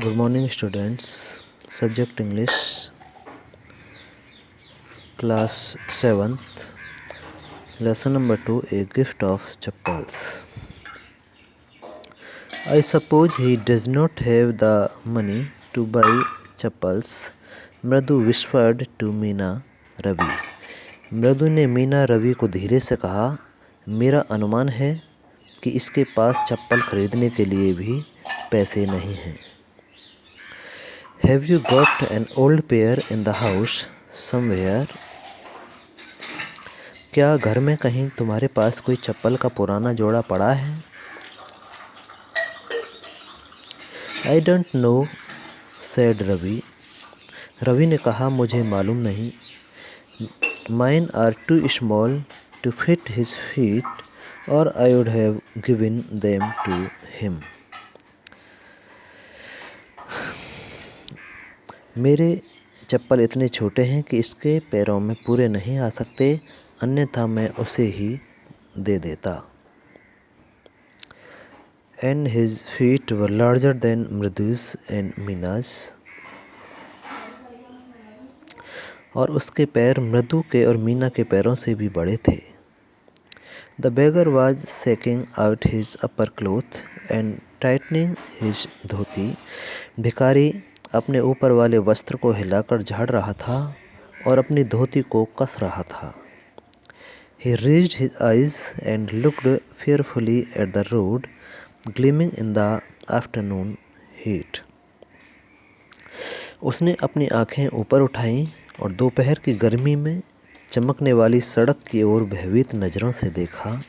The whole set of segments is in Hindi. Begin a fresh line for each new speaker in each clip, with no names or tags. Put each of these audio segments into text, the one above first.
Good morning, students. Subject English, class 7th, lesson number 2, a gift of chappals. I suppose he does not have the money to buy chappals, मृदु whispered to मीना रवि. मृदु ने मीना रवि को धीरे से कहा, मेरा अनुमान है कि इसके पास चप्पल खरीदने के लिए भी पैसे नहीं हैं. Have you got an old pair in the house somewhere? क्या घर में कहीं तुम्हारे पास कोई चप्पल का पुराना जोड़ा पड़ा है? I don't know, said Ravi. Ravi ने कहा, मुझे मालूम नहीं. Mine are too small to fit his feet or I would have given them to him. मेरे चप्पल इतने छोटे हैं कि इसके पैरों में पूरे नहीं आ सकते, अन्यथा मैं उसे ही दे देता. And his feet were larger than मृदु's and मीना's. और उसके पैर मृदु के और मीना के पैरों से भी बड़े थे. The beggar was shaking out his upper cloth and tightening his धोती. भिखारी अपने ऊपर वाले वस्त्र को हिलाकर झाड़ रहा था और अपनी धोती को कस रहा था. He raised his eyes and looked fearfully at the road, gleaming in the afternoon heat. उसने अपनी आंखें ऊपर उठाईं और दोपहर की गर्मी में चमकने वाली सड़क की ओर भयभीत नज़रों से देखा.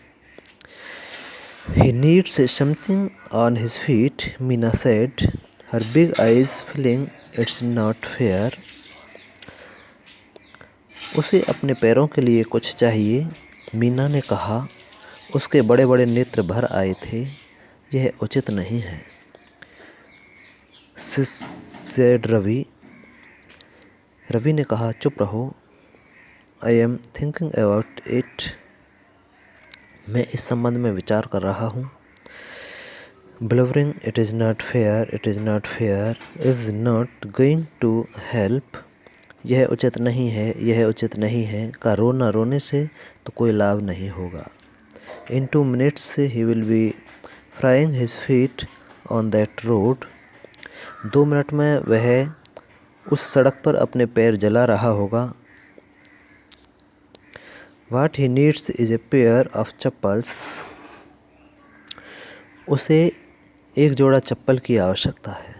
He needs something on his feet, Meena said, her big eyes filling. It's not fair. उसे अपने पैरों के लिए कुछ चाहिए, मीना ने कहा. उसके बड़े बड़े नेत्र भर आए थे. यह उचित नहीं है. said रवि. रवि ने कहा, चुप रहो. I am thinking about it. मैं इस संबंध में विचार कर रहा हूँ. Blubbering, it is not fair, it is not fair, is not going to help. यह उचित नहीं है, यह उचित नहीं है का रोना रोने से तो कोई लाभ नहीं होगा. In 2 minutes he will be frying his feet on that road. 2 minute में वह उस सड़क पर अपने पैर जला रहा होगा. What he needs is a pair of chappals. उसे एक जोड़ा चप्पल की आवश्यकता है.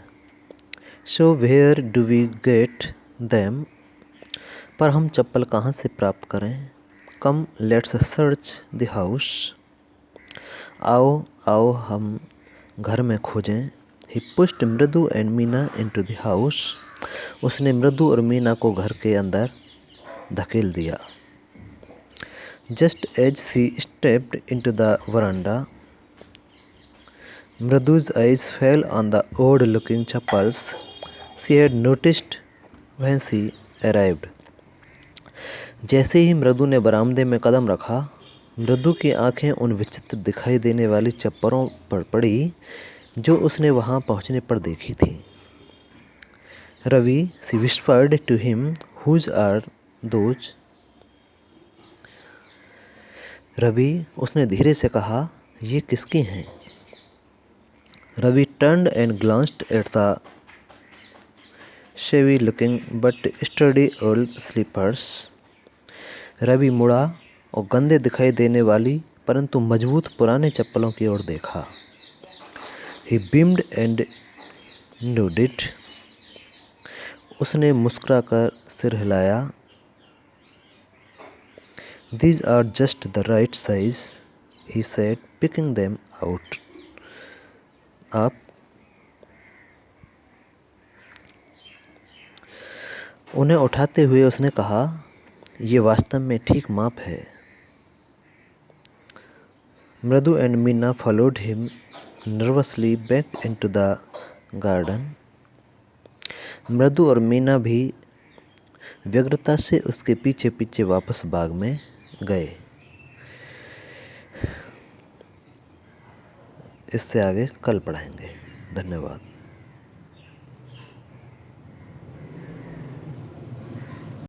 So where do we get them? पर हम चप्पल कहाँ से प्राप्त करें? Come, let's search the house. आओ आओ हम घर में खोजें. He pushed मृदु and Meena into the house. उसने मृदु और मीना को घर के अंदर धकेल दिया. Just as she stepped into the veranda, Mridu's eyes fell on the odd-looking chappals she had noticed when she arrived. जैसे ही मृदु ने बरामदे में कदम रखा, मृदु की आंखें उन विचित्र दिखाई देने वाली चप्पलों पर पड़ी जो उसने वहां पहुंचने पर देखी थी. Ravi, she whispered to him, whose are those? Ravi, उसने धीरे से कहा, ये किसकी हैं? Ravi turned and glanced at the shabby-looking but sturdy old slippers. Ravi मुड़ा और गंदे दिखाई देने वाली परंतु मजबूत पुराने चप्पलों की ओर देखा. He beamed and nodded. उसने मुस्कुराकर सिर हिलाया. These are just the right size, he said, picking them out. आप उन्हें उठाते हुए उसने कहा, ये वास्तव में ठीक माप है. मृदु and Meena followed him nervously back into the garden. मृदु और मीना भी व्यग्रता से उसके पीछे पीछे वापस बाग में गए. इससे आगे कल पढ़ाएंगे. धन्यवाद.